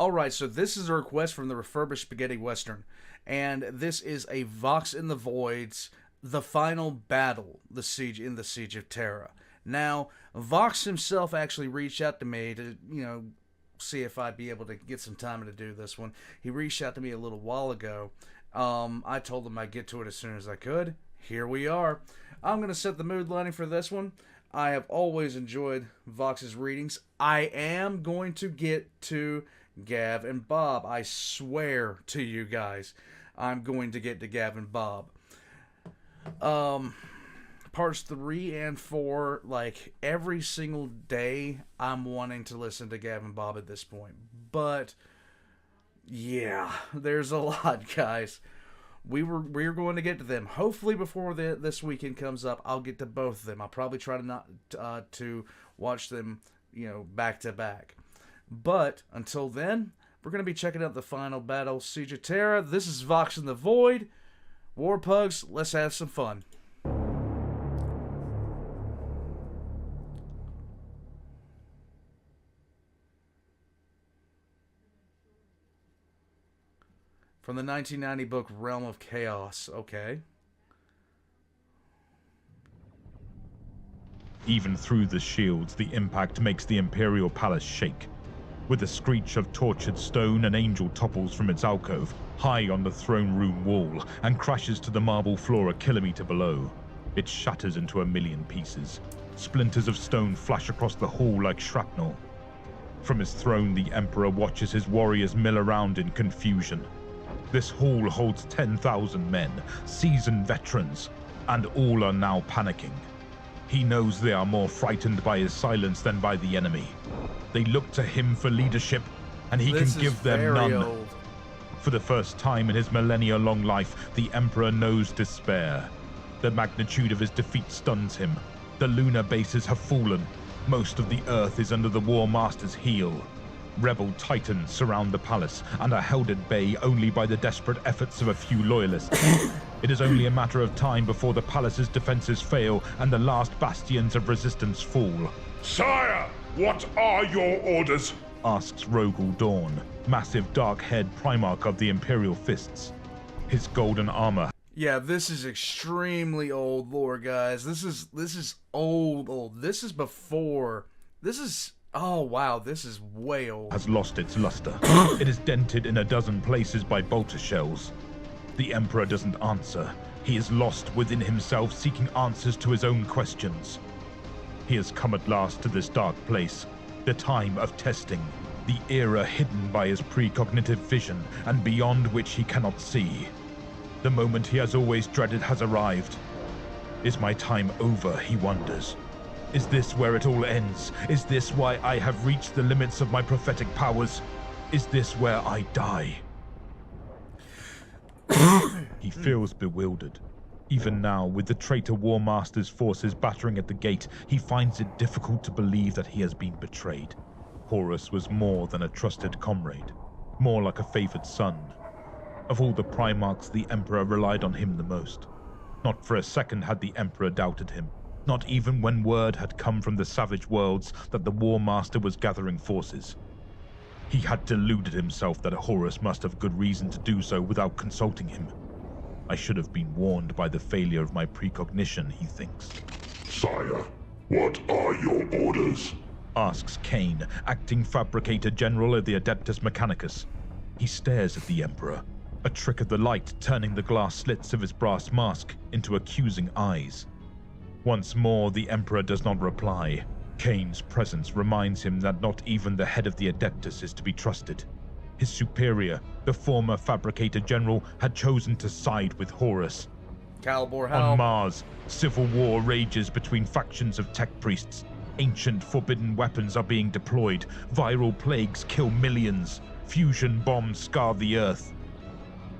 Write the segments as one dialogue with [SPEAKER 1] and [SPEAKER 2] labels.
[SPEAKER 1] Alright, so this is a request from the Refurbished Spaghetti Western. And this is a Vox in the Void's The Final Battle, the Siege of TERRA. Now, Vox himself actually reached out to me to, see if I'd be able to get some time to do this one. He reached out to me a little while ago. I told him I'd get to it as soon as I could. Here we are. I'm going to set the mood lighting for this one. I have always enjoyed Vox's readings. I am going to get to Gav and Bob. I swear to you guys, I'm going to get to Gav and Bob. Parts 3 and 4, like, every single day, I'm wanting to listen to Gav and Bob at this point. But, yeah, there's a lot, guys. We're going to get to them. Hopefully before this weekend comes up, I'll get to both of them. I'll probably try to not to watch them, back to back. But until then, we're going to be checking out the final battle, Siege of TERRA. This is Vox in the Void. War Pugs, let's have some fun. From the 1990 book Realm of Chaos. Okay.
[SPEAKER 2] Even through the shields, the impact makes the Imperial Palace shake. With a screech of tortured stone, an angel topples from its alcove, high on the throne room wall, and crashes to the marble floor a kilometer below. It shatters into a million pieces. Splinters of stone flash across the hall like shrapnel. From his throne, the Emperor watches his warriors mill around in confusion. This hall holds 10,000 men, seasoned veterans, and all are now panicking. He knows they are more frightened by his silence than by the enemy. They look to him for leadership, and he can give them none.
[SPEAKER 1] Old.
[SPEAKER 2] For the first time in his millennia-long life, the Emperor knows despair. The magnitude of his defeat stuns him. The lunar bases have fallen. Most of the Earth is under the War Master's heel. Rebel titans surround the palace and are held at bay only by the desperate efforts of a few loyalists. It is only a matter of time before the palace's defenses fail and the last bastions of resistance fall.
[SPEAKER 3] Sire, what are your orders?
[SPEAKER 2] Asks Rogel Dawn, massive dark-haired Primarch of the Imperial Fists. His golden armor.
[SPEAKER 1] Yeah, this is extremely old lore, guys. This is old. This is before. Oh wow, this is way old.
[SPEAKER 2] Has lost its luster. It is dented in a dozen places by bolter shells. The Emperor doesn't answer. He is lost within himself, seeking answers to his own questions. He has come at last to this dark place, the time of testing, the era hidden by his precognitive vision and beyond which he cannot see. The moment he has always dreaded has arrived. Is my time over, he wonders. Is this where it all ends? Is this why I have reached the limits of my prophetic powers? Is this where I die? He feels bewildered. Even now, with the traitor War Master's forces battering at the gate, he finds it difficult to believe that he has been betrayed. Horus was more than a trusted comrade, more like a favored son. Of all the Primarchs, the Emperor relied on him the most. Not for a second had the Emperor doubted him. Not even when word had come from the savage worlds that the War Master was gathering forces. He had deluded himself that Horus must have good reason to do so without consulting him. I should have been warned by the failure of my precognition, he thinks.
[SPEAKER 3] Sire, what are your orders?
[SPEAKER 2] Asks Kane, acting Fabricator General of the Adeptus Mechanicus. He stares at the Emperor, a trick of the light turning the glass slits of his brass mask into accusing eyes. Once more, the Emperor does not reply. Kane's presence reminds him that not even the head of the Adeptus is to be trusted. His superior, the former Fabricator General, had chosen to side with Horus.
[SPEAKER 1] Calibor, how?
[SPEAKER 2] On Mars, civil war rages between factions of tech priests. Ancient forbidden weapons are being deployed. Viral plagues kill millions. Fusion bombs scar the Earth.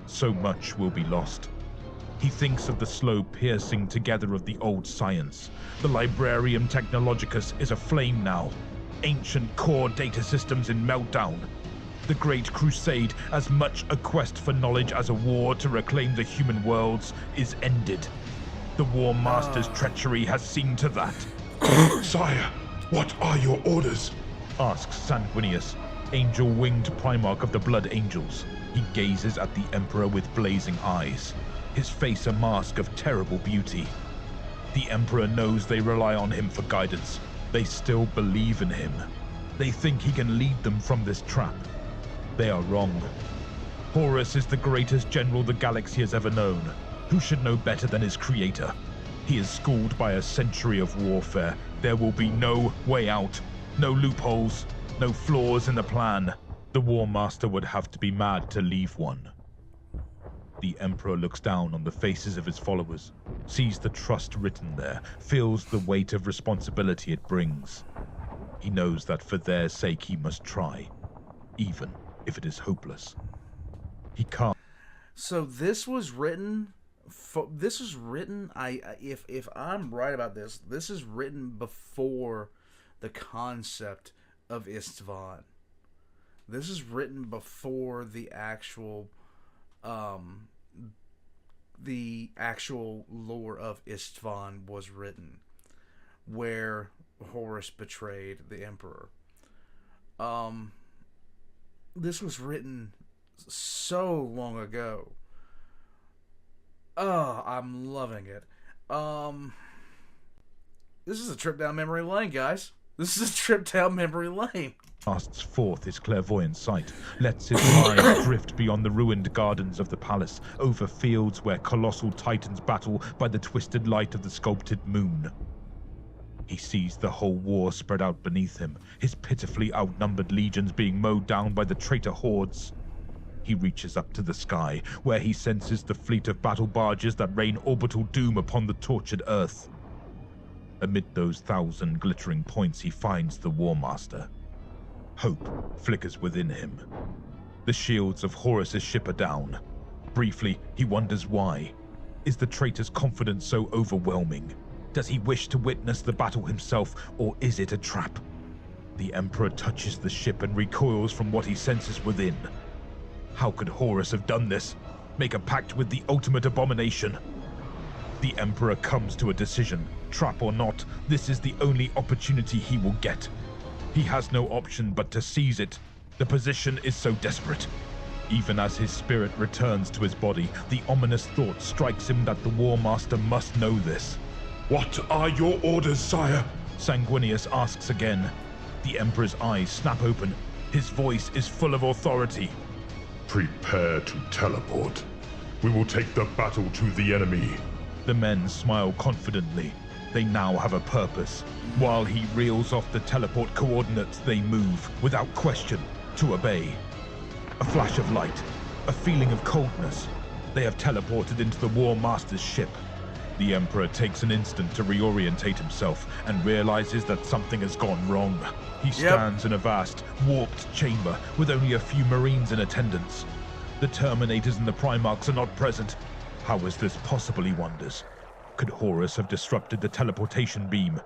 [SPEAKER 2] So much will be lost. He thinks of the slow piercing together of the old science. The Librarium Technologicus is aflame now. Ancient core data systems in meltdown. The Great Crusade, as much a quest for knowledge as a war to reclaim the human worlds, is ended. The War Master's treachery has seen to that.
[SPEAKER 3] Sire, what are your orders?
[SPEAKER 2] Asks Sanguinius. angel-winged Primarch of the Blood Angels. He gazes at the Emperor with blazing eyes, his face a mask of terrible beauty. The Emperor knows they rely on him for guidance. They still believe in him. They think he can lead them from this trap. They are wrong. Horus is the greatest general the galaxy has ever known. Who should know better than his creator? He is schooled by a century of warfare. There will be no way out, no loopholes, no flaws in the plan. The War Master would have to be mad to leave one. The Emperor looks down on the faces of his followers, sees the trust written there, feels the weight of responsibility it brings. He knows that for their sake he must try, even if it is hopeless. He can't.
[SPEAKER 1] So this was written. If I'm right about this, this is written before the concept of Istvan. This is written before the actual lore of Istvan was written, where Horus betrayed the Emperor. This was written so long ago. Oh, I'm loving it. This is a trip down memory lane, guys. This is a trip down memory lane.
[SPEAKER 2] Casts forth his clairvoyant sight, lets his mind drift beyond the ruined gardens of the palace, over fields where colossal titans battle by the twisted light of the sculpted moon. He sees the whole war spread out beneath him, his pitifully outnumbered legions being mowed down by the traitor hordes. He reaches up to the sky, where he senses the fleet of battle barges that rain orbital doom upon the tortured earth. Amid those 1,000 glittering points he finds the War Master. Hope flickers within him. The shields of Horus's ship are down. Briefly, he wonders why. Is the traitor's confidence so overwhelming? Does he wish to witness the battle himself, or is it a trap? The Emperor touches the ship and recoils from what he senses within. How could Horus have done this? Make a pact with the ultimate abomination? The Emperor comes to a decision. Trap or not, this is the only opportunity he will get. He has no option but to seize it. The position is so desperate. Even as his spirit returns to his body, the ominous thought strikes him that the War Master must know this.
[SPEAKER 3] What are your orders, sire?
[SPEAKER 2] Sanguinius asks again. The Emperor's eyes snap open. His voice is full of authority.
[SPEAKER 3] Prepare to teleport. We will take the battle to the enemy.
[SPEAKER 2] The men smile confidently. They now have a purpose. While he reels off the teleport coordinates, they move, without question, to obey. A flash of light, a feeling of coldness. They have teleported into the War Master's ship. The Emperor takes an instant to reorientate himself and realizes that something has gone wrong. He stands in a vast, warped chamber with only a few Marines in attendance. The Terminators and the Primarchs are not present. How is this possible, he wonders? Could Horus have disrupted the teleportation beam?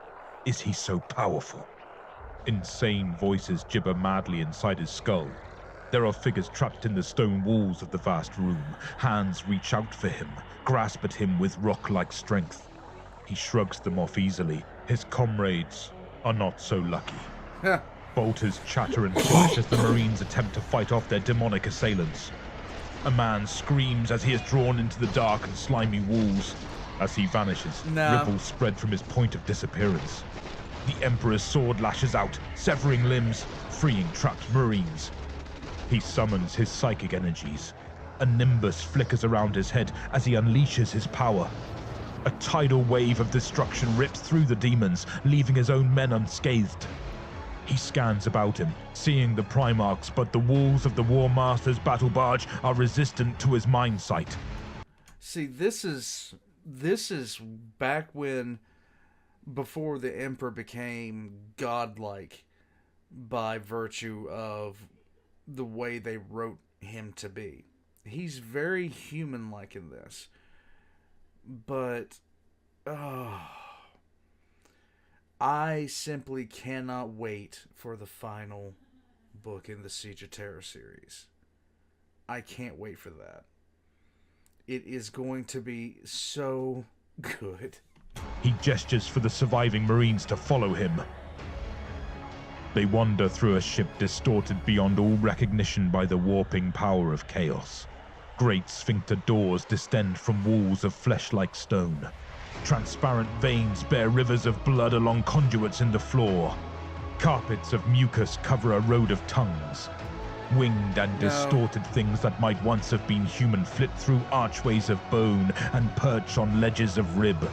[SPEAKER 2] Is he so powerful? Insane voices gibber madly inside his skull. There are figures trapped in the stone walls of the vast room. Hands reach out for him, grasp at him with rock-like strength. He shrugs them off easily. His comrades are not so lucky. Bolters chatter and flash as the Marines attempt to fight off their demonic assailants. A man screams as he is drawn into the dark and slimy walls. As he vanishes, ripples spread from his point of disappearance. The Emperor's sword lashes out, severing limbs, freeing trapped Marines. He summons his psychic energies. A nimbus flickers around his head as he unleashes his power. A tidal wave of destruction rips through the demons, leaving his own men unscathed. He scans about him, seeing the Primarchs, but the walls of the War Master's battle barge are resistant to his mind sight.
[SPEAKER 1] See, this is back when, before the Emperor became godlike by virtue of the way they wrote him to be. He's very human-like in this. But, I simply cannot wait for the final book in the Siege of Terror series. I can't wait for that. It is going to be so good.
[SPEAKER 2] He gestures for the surviving Marines to follow him. They wander through a ship distorted beyond all recognition by the warping power of chaos. Great sphincter doors distend from walls of flesh-like stone. Transparent veins bear rivers of blood along conduits in the floor. Carpets of mucus cover a road of tongues. Winged and distorted things that might once have been human flit through archways of bone and perch on ledges of rib.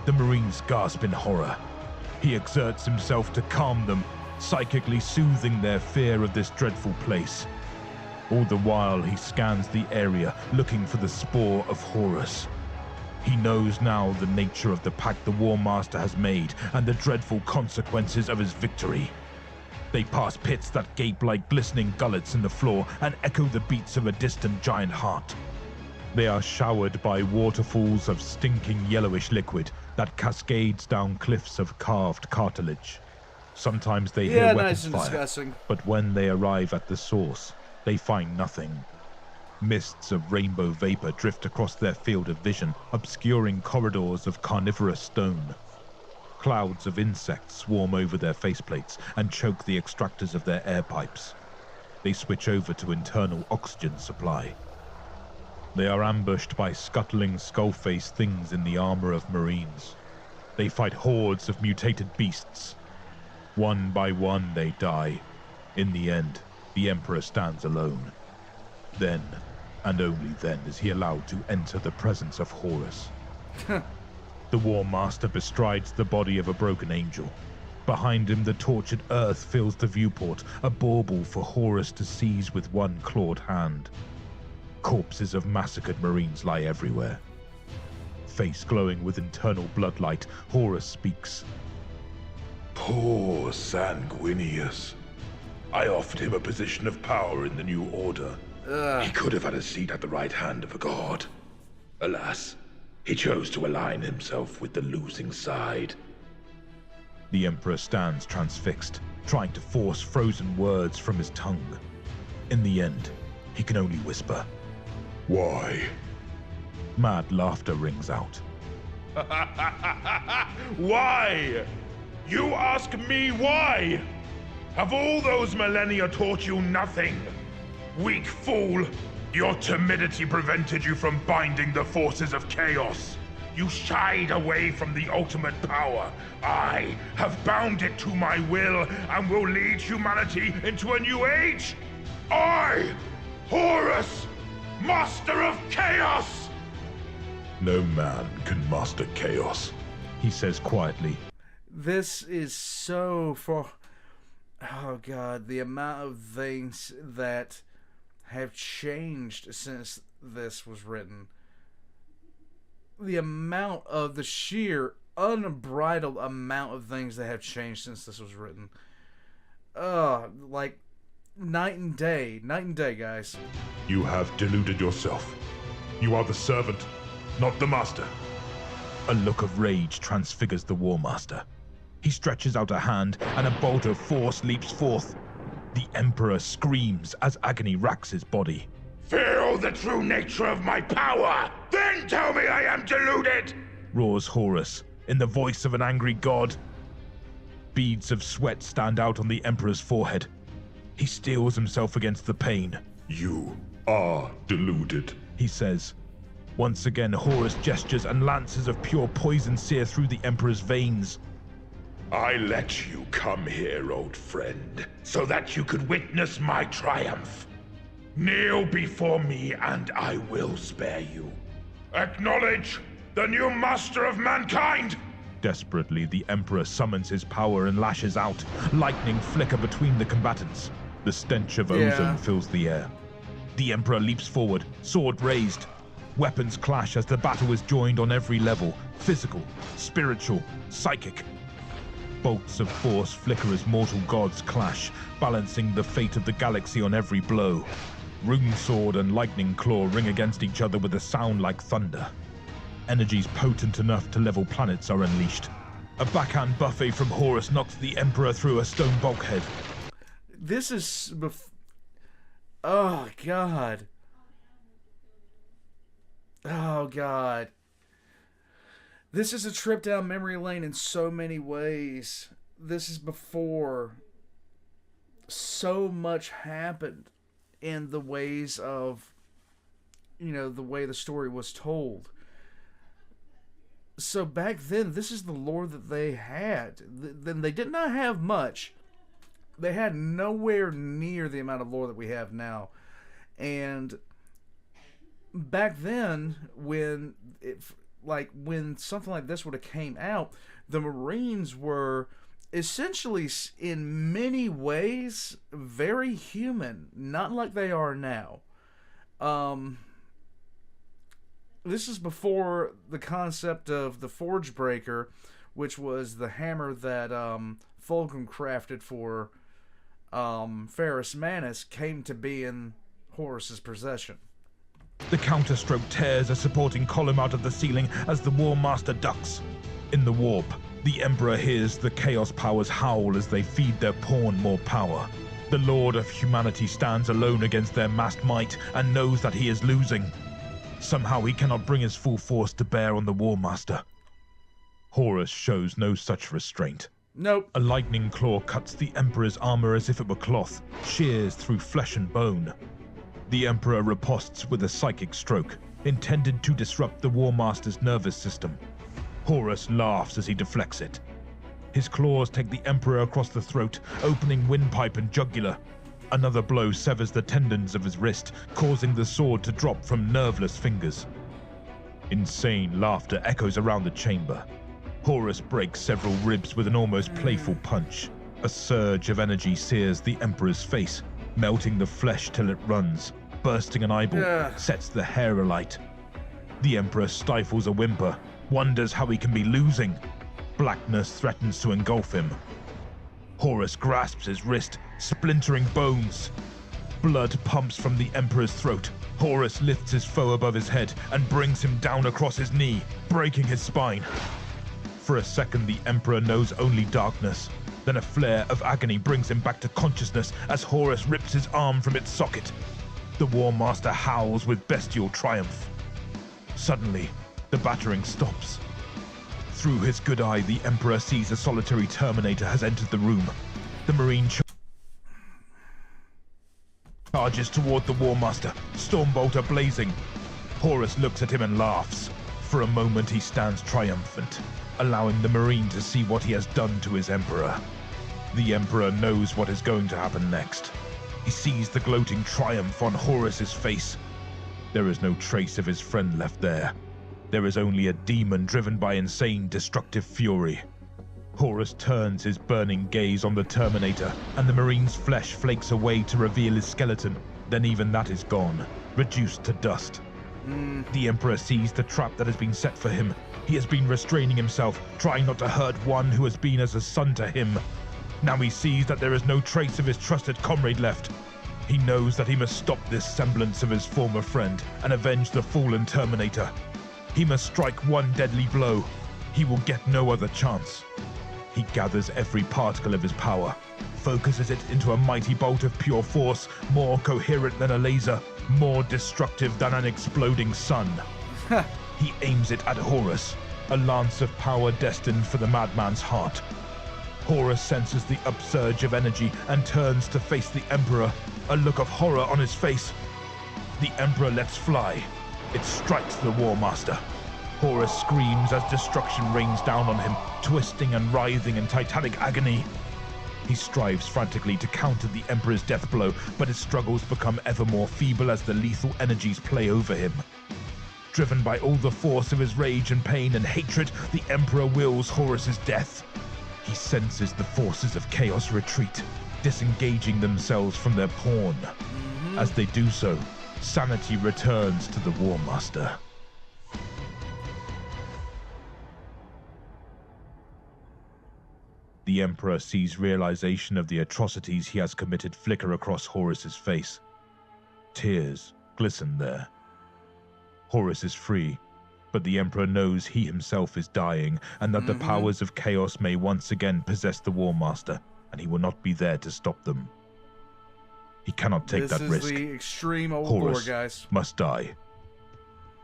[SPEAKER 2] The Marines gasp in horror. He exerts himself to calm them, psychically soothing their fear of this dreadful place. All the while he scans the area, looking for the spore of Horus. He knows now the nature of the pact the War Master has made and the dreadful consequences of his victory. They pass pits that gape like glistening gullets in the floor and echo the beats of a distant giant heart. They are showered by waterfalls of stinking yellowish liquid that cascades down cliffs of carved cartilage. Sometimes they hear weapon
[SPEAKER 1] nice and
[SPEAKER 2] fire,
[SPEAKER 1] disgusting.
[SPEAKER 2] but when they arrive at the source, they find nothing. Mists of rainbow vapor drift across their field of vision, obscuring corridors of carnivorous stone. Clouds of insects swarm over their faceplates and choke the extractors of their air pipes. They switch over to internal oxygen supply. They are ambushed by scuttling skull-faced things in the armor of Marines. They fight hordes of mutated beasts. One by one they die. In the end, the Emperor stands alone. Then, and only then, is he allowed to enter the presence of Horus. The War Master bestrides the body of a broken angel. Behind him, the tortured earth fills the viewport, a bauble for Horus to seize with one clawed hand. Corpses of massacred Marines lie everywhere. Face glowing with internal bloodlight, Horus speaks.
[SPEAKER 3] Poor Sanguinius. I offered him a position of power in the New Order. He could have had a seat at the right hand of a god. Alas, he chose to align himself with the losing side.
[SPEAKER 2] The Emperor stands transfixed, trying to force frozen words from his tongue. In the end, he can only whisper.
[SPEAKER 3] Why?
[SPEAKER 2] Mad laughter rings out.
[SPEAKER 3] Why? You ask me why? Have all those millennia taught you nothing? Weak fool! Your timidity prevented you from binding the forces of chaos. You shied away from the ultimate power. I have bound it to my will and will lead humanity into a new age. I, Horus, Master of Chaos! No man can master chaos,
[SPEAKER 2] He says quietly.
[SPEAKER 1] This is so for... Oh god, the amount of things that have changed since this was written. The amount of the sheer unbridled amount of things that have changed since this was written. Like night and day, guys.
[SPEAKER 3] You have deluded yourself. You are the servant, not the master.
[SPEAKER 2] A look of rage transfigures the War Master. He stretches out a hand, and a bolt of force leaps forth. The Emperor screams as agony racks his body.
[SPEAKER 3] Feel the true nature of my power! Then tell me I am deluded!
[SPEAKER 2] Roars Horus, in the voice of an angry god. Beads of sweat stand out on the Emperor's forehead. He steels himself against the pain.
[SPEAKER 3] You are deluded,
[SPEAKER 2] he says. Once again, Horus gestures and lances of pure poison sear through the Emperor's veins.
[SPEAKER 3] I let you come here, old friend, so that you could witness my triumph. Kneel before me and I will spare you. Acknowledge the new master of mankind!
[SPEAKER 2] Desperately, the Emperor summons his power and lashes out. Lightning flicker between the combatants. The stench of ozone fills the air. The Emperor leaps forward, sword raised. Weapons clash as the battle is joined on every level. Physical, spiritual, psychic. Bolts of force flicker as mortal gods clash, balancing the fate of the galaxy on every blow. Rune Sword and Lightning Claw ring against each other with a sound like thunder. Energies potent enough to level planets are unleashed. A backhand buffet from Horus knocks the Emperor through a stone bulkhead.
[SPEAKER 1] This is... Oh, God. Oh, God. This is a trip down memory lane in so many ways. This is before so much happened in the ways of, the way the story was told. So back then, this is the lore that they had. Then they did not have much. They had nowhere near the amount of lore that we have now. And back then, when something like this would have came out, the Marines were essentially, in many ways, very human, not like they are now. This is before the concept of the Forge Breaker, which was the hammer that Fulgrim crafted for Ferrus Manus, came to be in Horus's possession.
[SPEAKER 2] The counterstroke tears a supporting column out of the ceiling as the War Master ducks. In the warp, the Emperor hears the Chaos powers howl as they feed their pawn more power. The Lord of Humanity stands alone against their massed might and knows that he is losing. Somehow he cannot bring his full force to bear on the War Master. Horus shows no such restraint.
[SPEAKER 1] Nope.
[SPEAKER 2] A lightning claw cuts the Emperor's armor as if it were cloth, shears through flesh and bone. The Emperor riposts with a psychic stroke, intended to disrupt the War Master's nervous system. Horus laughs as he deflects it. His claws take the Emperor across the throat, opening windpipe and jugular. Another blow severs the tendons of his wrist, causing the sword to drop from nerveless fingers. Insane laughter echoes around the chamber. Horus breaks several ribs with an almost playful punch. A surge of energy sears the Emperor's face, melting the flesh till it runs, bursting an eyeball, sets the hair alight. The Emperor stifles a whimper, wonders how he can be losing. Blackness threatens to engulf him. Horus grasps his wrist, splintering bones. Blood pumps from the Emperor's throat. Horus lifts his foe above his head and brings him down across his knee, breaking his spine. For a second, the Emperor knows only darkness. Then a flare of agony brings him back to consciousness as Horus rips his arm from its socket. The War Master howls with bestial triumph. Suddenly, the battering stops. Through his good eye, the Emperor sees a solitary Terminator has entered the room. The Marine charges toward the War Master, Stormbolter blazing. Horus looks at him and laughs. For a moment, he stands triumphant, allowing the Marine to see what he has done to his Emperor. The Emperor knows what is going to happen next. He sees the gloating triumph on Horus's face. There is no trace of his friend left there. There is only a demon driven by insane, destructive fury. Horus turns his burning gaze on the Terminator, and the Marine's flesh flakes away to reveal his skeleton. Then even that is gone, reduced to dust. The Emperor sees the trap that has been set for him. He has been restraining himself, trying not to hurt one who has been as a son to him. Now he sees that there is no trace of his trusted comrade left. He knows that he must stop this semblance of his former friend and avenge the fallen Terminator. He must strike one deadly blow. He will get no other chance. He gathers every particle of his power, focuses it into a mighty bolt of pure force, more coherent than a laser, more destructive than an exploding sun. He aims it at Horus, a lance of power destined for the madman's heart. Horus senses the upsurge of energy and turns to face the Emperor, a look of horror on his face. The Emperor lets fly. It strikes the War Master. Horus screams as destruction rains down on him, twisting and writhing in titanic agony. He strives frantically to counter the Emperor's death blow, but his struggles become ever more feeble as the lethal energies play over him. Driven by all the force of his rage and pain and hatred, the Emperor wills Horus's death. He senses the forces of chaos retreat, disengaging themselves from their pawn. As they do so, sanity returns to the War Master. The Emperor sees realization of the atrocities he has committed flicker across Horus's face. Tears glisten there. Horus is free, but the Emperor knows he himself is dying, and that the powers of chaos may once again possess the War Master, and he will not be there to stop them. He cannot take that risk.
[SPEAKER 1] This is the extreme old
[SPEAKER 2] Horus
[SPEAKER 1] lore, guys.
[SPEAKER 2] must die.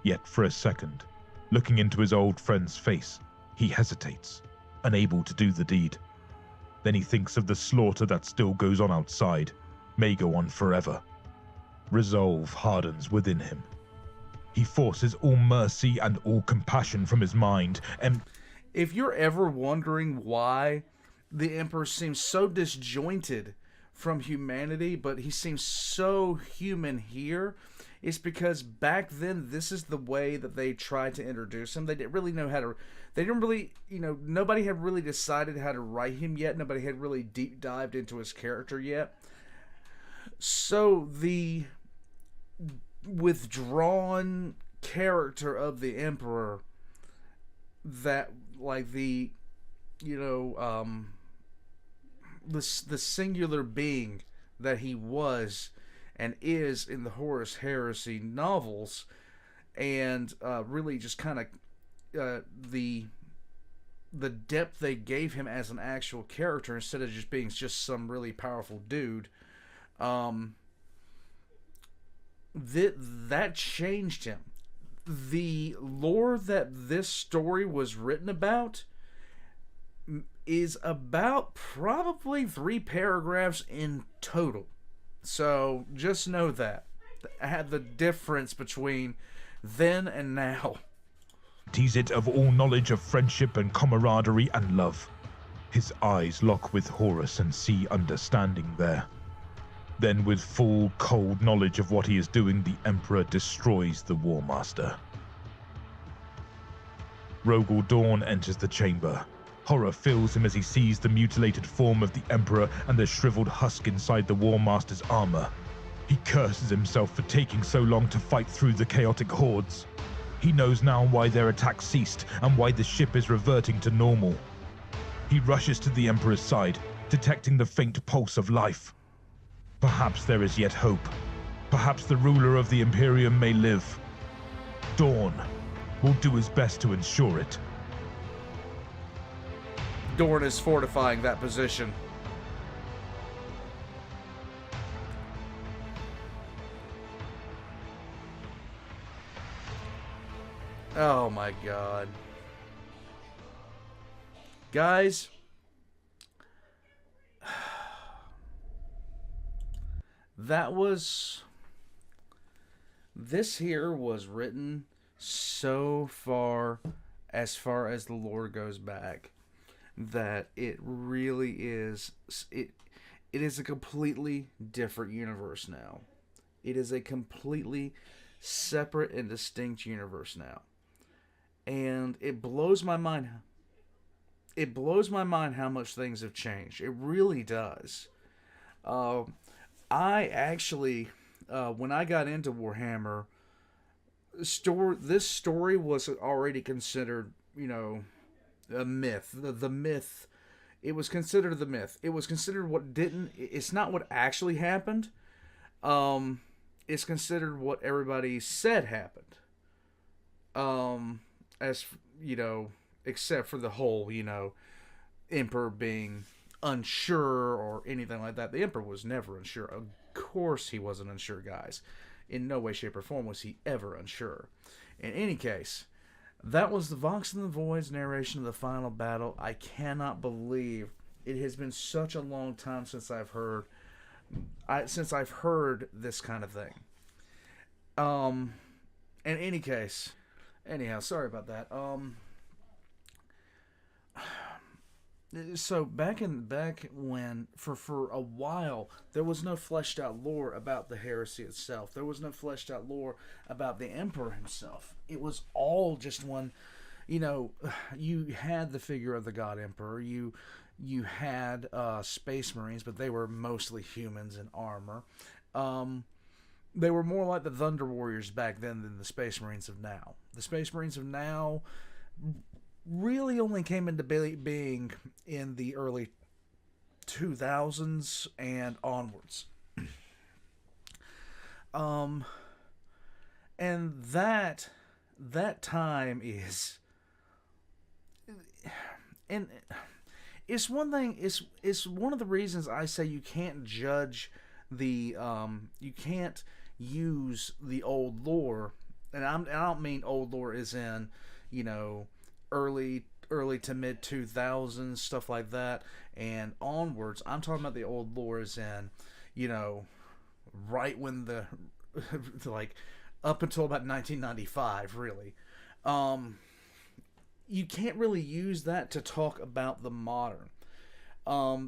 [SPEAKER 2] Yet for a second, looking into his old friend's face, he hesitates, unable to do the deed. Then he thinks of the slaughter that still goes on outside, may go on forever. Resolve hardens within him. He forces all mercy and all compassion from his mind, and
[SPEAKER 1] if you're ever wondering why the Emperor seems so disjointed from humanity, but he seems so human here, it's because back then this is the way that they tried to introduce him. They didn't really know how to. They didn't really, nobody had really decided how to write him yet. Nobody had really deep dived into his character yet. So the withdrawn character of the Emperor, that like the singular being that he was and is in the Horus Heresy novels, and really just kind of the depth they gave him as an actual character instead of just being just some really powerful dude, that changed him. The lore that this story was written about is about probably 3 paragraphs in total. So just know that. I had the difference between then and now.
[SPEAKER 2] tease it of all knowledge of friendship and camaraderie and love. His eyes lock with Horus and see understanding there. Then with full, cold knowledge of what he is doing, the Emperor destroys the War Master. Rogel Dawn enters the chamber. Horror fills him as he sees the mutilated form of the Emperor and the shriveled husk inside the War Master's armor. He curses himself for taking so long to fight through the chaotic hordes. He knows now why their attack ceased and why the ship is reverting to normal. He rushes to the Emperor's side, detecting the faint pulse of life. Perhaps there is yet hope. Perhaps the ruler of the Imperium may live. Dawn will do his best to ensure it.
[SPEAKER 1] Dorn is fortifying that position. Oh my god. Guys, this here was written so far as the lore goes back, that it really is, it is a completely different universe now. It is a completely separate and distinct universe now. And it blows my mind. It blows my mind how much things have changed. It really does. I actually, when I got into Warhammer, this story was already considered, a myth. The myth. It was considered the myth. It was considered it's not what actually happened. It's considered what everybody said happened. Except for the whole, Emperor being unsure or anything like that. The Emperor was never unsure. Of course he wasn't unsure, guys. In no way, shape, or form was he ever unsure. In any case, that was the Vox and the Void's narration of the final battle. I cannot believe it has been such a long time since I've heard this kind of thing. In any case, anyhow, sorry about that. So back when for a while there was no fleshed out lore about the heresy itself. There was no fleshed out lore about the Emperor himself. It was all just one. You had the figure of the God Emperor. You had Space Marines, but they were mostly humans in armor. They were more like the Thunder Warriors back then than the Space Marines of now. The Space Marines of now really only came into being in the early 2000s and onwards. And that time is, and it's one thing, it's one of the reasons I say you can't judge you can't use the old lore, and I don't mean old lore as in, early early to mid 2000s, stuff like that, and onwards. I'm talking about the old lore as in, you know, right when the like up until about 1995, really. You can't really use that to talk about the modern,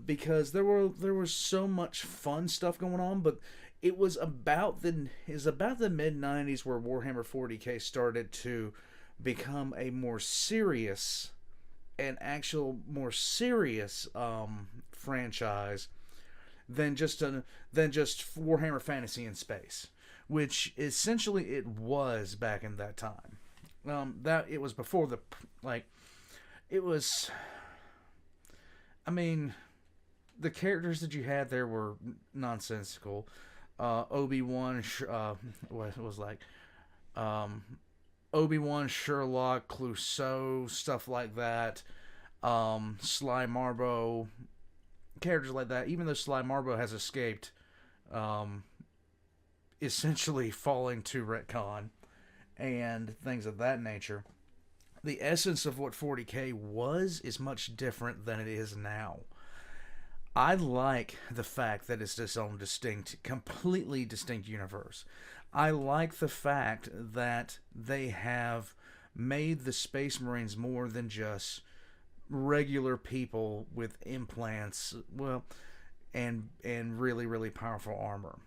[SPEAKER 1] because there was so much fun stuff going on, but it was about the mid 90s where Warhammer 40K started to become a more serious franchise than just Warhammer Fantasy in space, which essentially it was back in that time. That it was before the it was. I mean, the characters that you had there were nonsensical. Obi-Wan, what was like, Obi-Wan, Sherlock, Clouseau, stuff like that. Sly Marbo, characters like that. Even though Sly Marbo has escaped, essentially falling to retcon and things of that nature. The essence of what 40K was is much different than it is now. I like the fact that it's its own completely distinct universe. I like the fact that they have made the Space Marines more than just regular people with implants, and really, really powerful armor.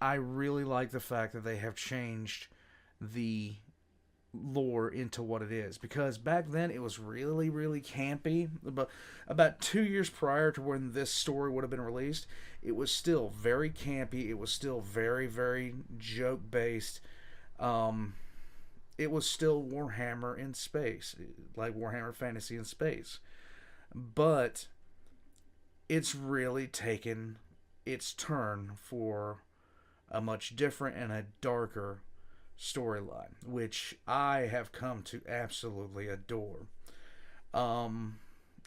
[SPEAKER 1] I really like the fact that they have changed the lore into what it is, because back then it was really, really campy. But about 2 years prior to when this story would have been released, it was still very campy. It was still very, very joke based. It was still Warhammer in space, like Warhammer Fantasy in space, but it's really taken its turn for a much different and a darker storyline, which I have come to absolutely adore. I'm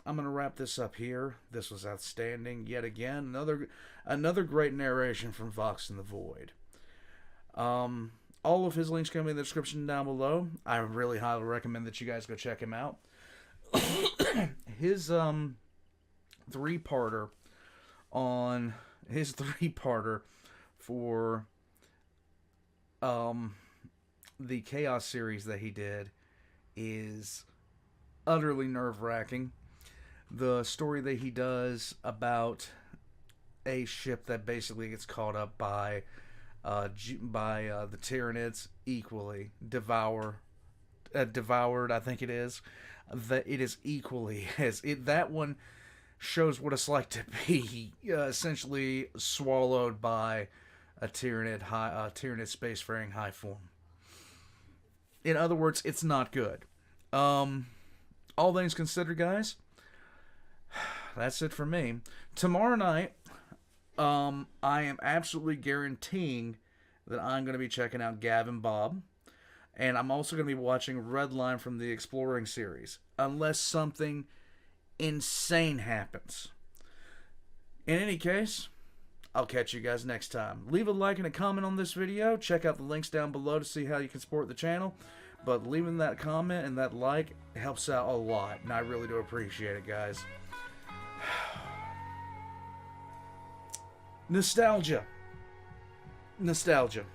[SPEAKER 1] gonna wrap this up here. This was outstanding yet again. Another great narration from Vox in the Void. All of his links can be in the description down below. I really highly recommend that you guys go check him out. His three-parter for the Chaos series that he did is utterly nerve-wracking. The story that he does about a ship that basically gets caught up by the Tyranids, equally devoured, I think it is. That it is equally as it. That one shows what it's like to be essentially swallowed by a Tyranid spacefaring high form. In other words, it's not good. All things considered, guys, that's it for me. Tomorrow night, I am absolutely guaranteeing that I'm going to be checking out Gavin Bob. And I'm also going to be watching Redline from the Exploring series, unless something insane happens. In any case, I'll catch you guys next time. Leave a like and a comment on this video. Check out the links down below to see how you can support the channel. But leaving that comment and that like helps out a lot, and I really do appreciate it, guys. Nostalgia. Nostalgia.